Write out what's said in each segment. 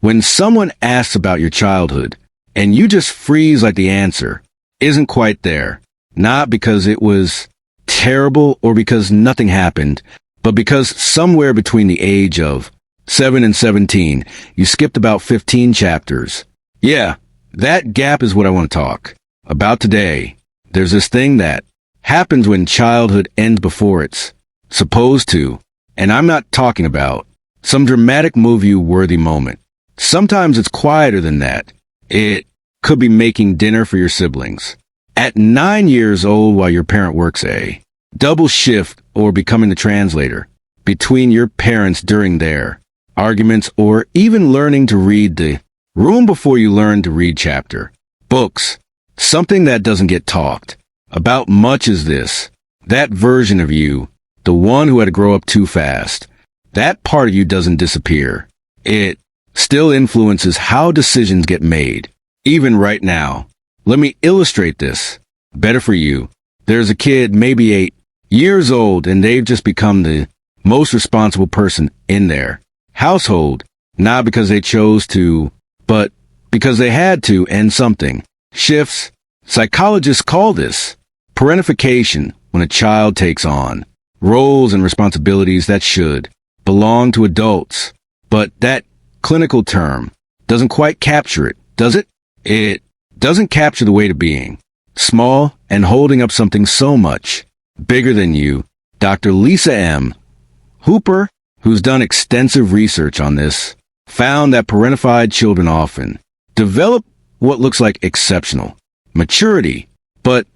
When someone asks about your childhood, and you just freeze like the answer isn't quite there, not because it was terrible or because nothing happened, but because somewhere between the age of 7 and 17, you skipped about 15 chapters. Yeah, that gap is what I want to talk about today. There's this thing that happens when childhood ends before it's supposed to, and I'm not talking about some dramatic movie-worthy moment. Sometimes it's quieter than that. It could be making dinner for your siblings at 9 years old while your parent works a double shift, or becoming the translator between your parents during their arguments, or even learning to read the room before you learn to read chapter books. Something that doesn't get talked about much is this. That version of you, the one who had to grow up too fast, that part of you doesn't disappear. It still influences how decisions get made, even right now. Let me illustrate this better for you. There's a kid, maybe 8 years old, and they've just become the most responsible person in their household, not because they chose to, but because they had to, and something shifts. Psychologists call this parentification, when a child takes on roles and responsibilities that should belong to adults. But that clinical term doesn't quite capture it, does it? It doesn't capture the weight of being small and holding up something so much bigger than you. Dr. Lisa M. Hooper, who's done extensive research on this, found that parentified children often develop what looks like exceptional maturity, but,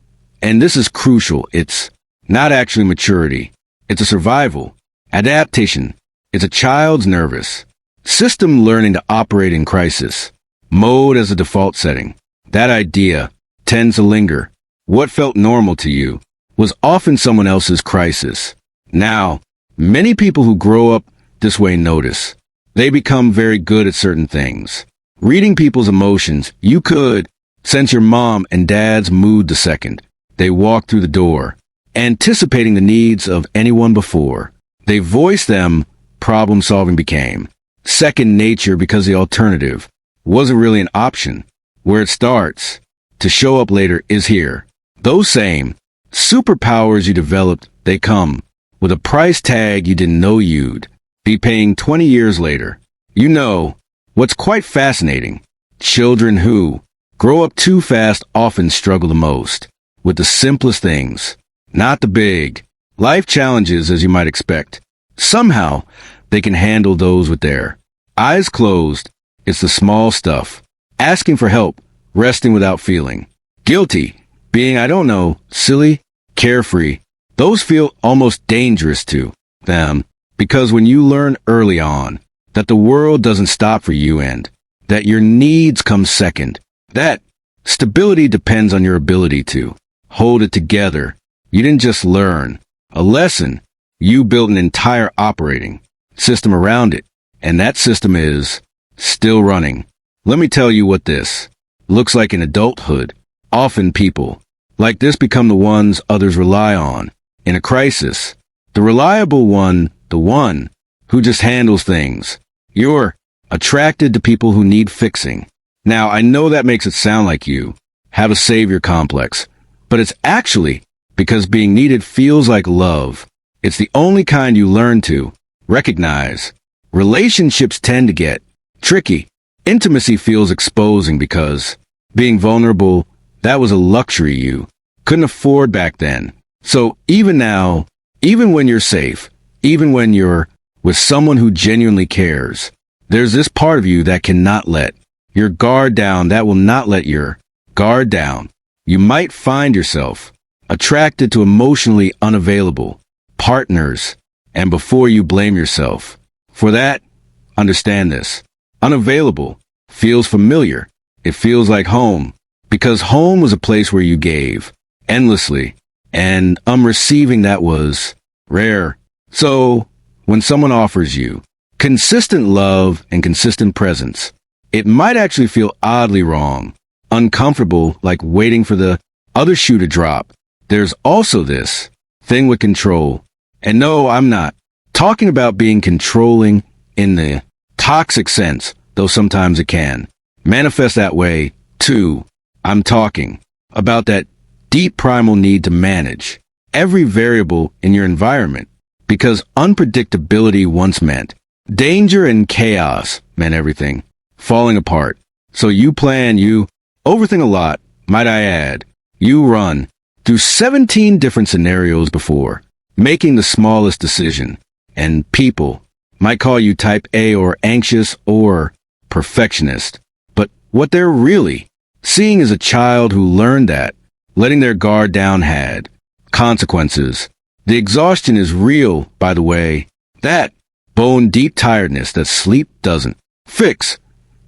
and this is crucial, it's not actually maturity. It's a survival adaptation. It's a child's nervous system learning to operate in crisis mode as a default setting. That idea tends to linger. What felt normal to you was often someone else's crisis. Now, many people who grow up this way notice they become very good at certain things. Reading people's emotions, you could sense your mom and dad's mood the second they walk through the door, anticipating the needs of anyone before they voiced them. Problem solving became second nature because the alternative wasn't really an option. Where it starts to show up later is here. Those same superpowers you developed, they come with a price tag you didn't know you'd be paying 20 years later. You know, what's quite fascinating, children who grow up too fast often struggle the most with the simplest things, not the big life challenges as you might expect. Somehow, they can handle those with their eyes closed. It's the small stuff. Asking for help, resting without feeling guilty, being, I don't know, silly, carefree. Those feel almost dangerous to them, because when you learn early on that the world doesn't stop for you and that your needs come second, that stability depends on your ability to hold it together. You didn't just learn a lesson, you built an entire operating system around it, and that system is still running. Let me tell you what this looks like in adulthood. Often people like this become the ones others rely on in a crisis. The reliable one, the one who just handles things. You're attracted to people who need fixing. Now, I know that makes it sound like you have a savior complex, but it's actually because being needed feels like love. It's the only kind you learn to recognize. Relationships tend to get tricky. Intimacy feels exposing because being vulnerable, that was a luxury you couldn't afford back then. So even now, even when you're safe, even when you're with someone who genuinely cares, there's this part of you that cannot let your guard down, that will not let your guard down. You might find yourself attracted to emotionally unavailable partners, and before you blame yourself for that, understand this. Unavailable feels familiar. It feels like home, because home was a place where you gave endlessly, and receiving that was rare. So when someone offers you consistent love and consistent presence, it might actually feel oddly wrong, uncomfortable, like waiting for the other shoe to drop. There's also this thing with control. And no, I'm not talking about being controlling in the toxic sense, though sometimes it can manifest that way, too. I'm talking about that deep primal need to manage every variable in your environment, because unpredictability once meant danger, and chaos meant everything falling apart. So you plan, you overthink a lot, might I add. You run through 17 different scenarios before making the smallest decision, and people might call you type A or anxious or perfectionist. But what they're really seeing is a child who learned that letting their guard down had consequences. The exhaustion is real, by the way. That bone-deep tiredness that sleep doesn't fix.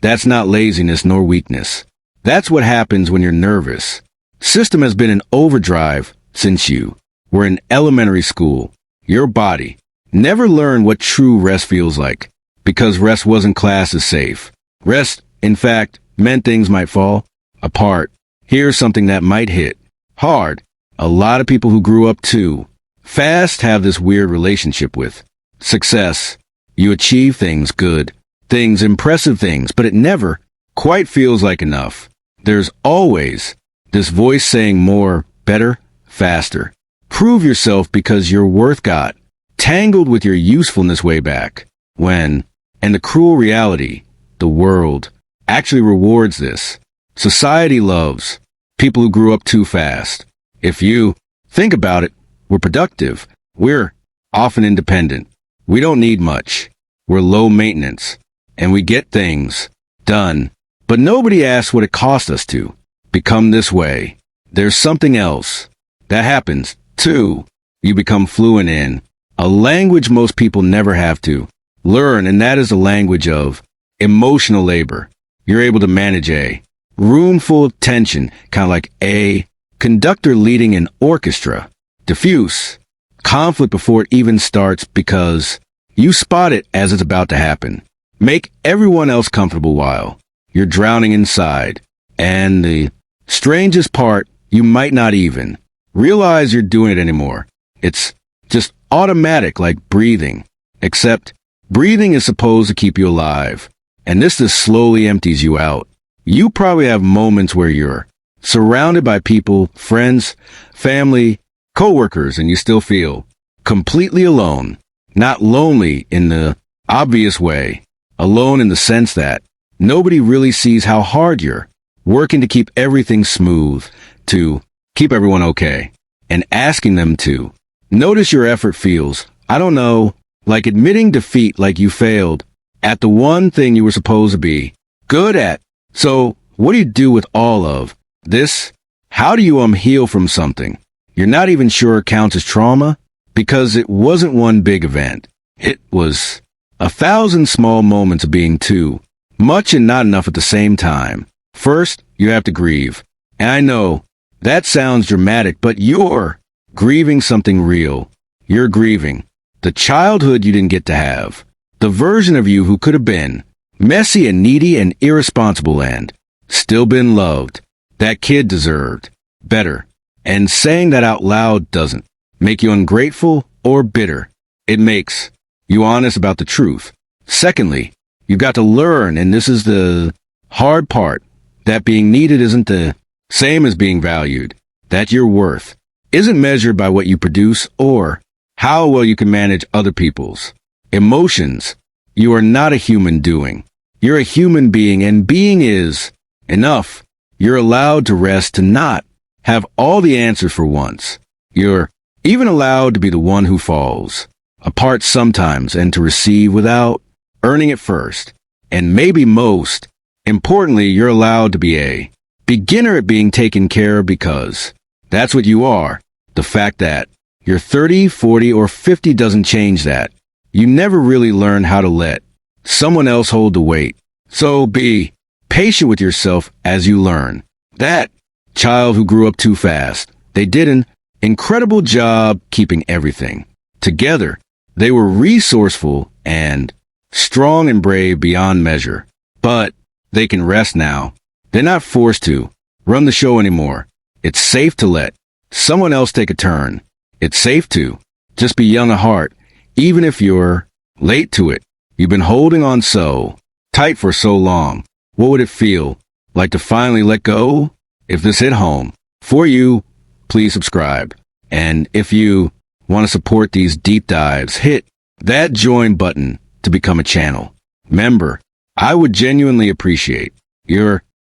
That's not laziness nor weakness. That's what happens when you're nervous. System has been in overdrive since you were in elementary school. Your body never learned what true rest feels like, because rest wasn't classed as safe. Rest, in fact, meant things might fall apart. Here's something that might hit hard. A lot of people who grew up too fast have this weird relationship with success. You achieve things, good things, impressive things, but it never quite feels like enough. There's always this voice saying more, better, faster. Prove yourself, because your worth got tangled with your usefulness way back when. And the cruel reality, the world actually rewards this. Society loves people who grew up too fast. If you think about it, we're productive. We're often independent. We don't need much. We're low maintenance. And we get things done. But nobody asks what it cost us to become this way. There's something else that happens, too. You become fluent in a language most people never have to learn, and that is the language of emotional labor. You're able to manage a room full of tension, kind of like a conductor leading an orchestra. Diffuse conflict before it even starts, because you spot it as it's about to happen. Make everyone else comfortable while you're drowning inside. And the strangest part, you might not even realize you're doing it anymore. It's just automatic, like breathing. Except breathing is supposed to keep you alive, and this just slowly empties you out. You probably have moments where you're surrounded by people, friends, family, coworkers, and you still feel completely alone. Not lonely in the obvious way, alone in the sense that nobody really sees how hard you're working to keep everything smooth, to keep everyone okay, and asking them to notice your effort feels, I don't know, like admitting defeat, like you failed at the one thing you were supposed to be good at. So, what do you do with all of this? How do you heal from something you're not even sure counts as trauma? Because it wasn't one big event. It was 1,000 small moments of being too much and not enough at the same time. First, you have to grieve. And I know that sounds dramatic, but you're grieving something real. You're grieving the childhood you didn't get to have. The version of you who could have been messy and needy and irresponsible and still been loved. That kid deserved better. And saying that out loud doesn't make you ungrateful or bitter. It makes you honest about the truth. Secondly, you've got to learn, and this is the hard part, that being needed isn't the same as being valued. That your worth isn't measured by what you produce or how well you can manage other people's emotions. You are not a human doing. You're a human being, and being is enough. You're allowed to rest, to not have all the answers for once. You're even allowed to be the one who falls apart sometimes, and to receive without earning it first. And maybe most importantly, you're allowed to be a beginner at being taken care of, because that's what you are. The fact that you're 30, 40, or 50 doesn't change that. You never really learn how to let someone else hold the weight. So be patient with yourself as you learn. That child who grew up too fast, they did an incredible job keeping everything together. They were resourceful and strong and brave beyond measure. But they can rest now. They're not forced to run the show anymore. It's safe to let someone else take a turn. It's safe to just be young at heart, even if you're late to it. You've been holding on so tight for so long? What would it feel like to finally let go? If this hit home for you, please subscribe. And if you want to support these deep dives, hit that join button to become a channel member. I would genuinely appreciate your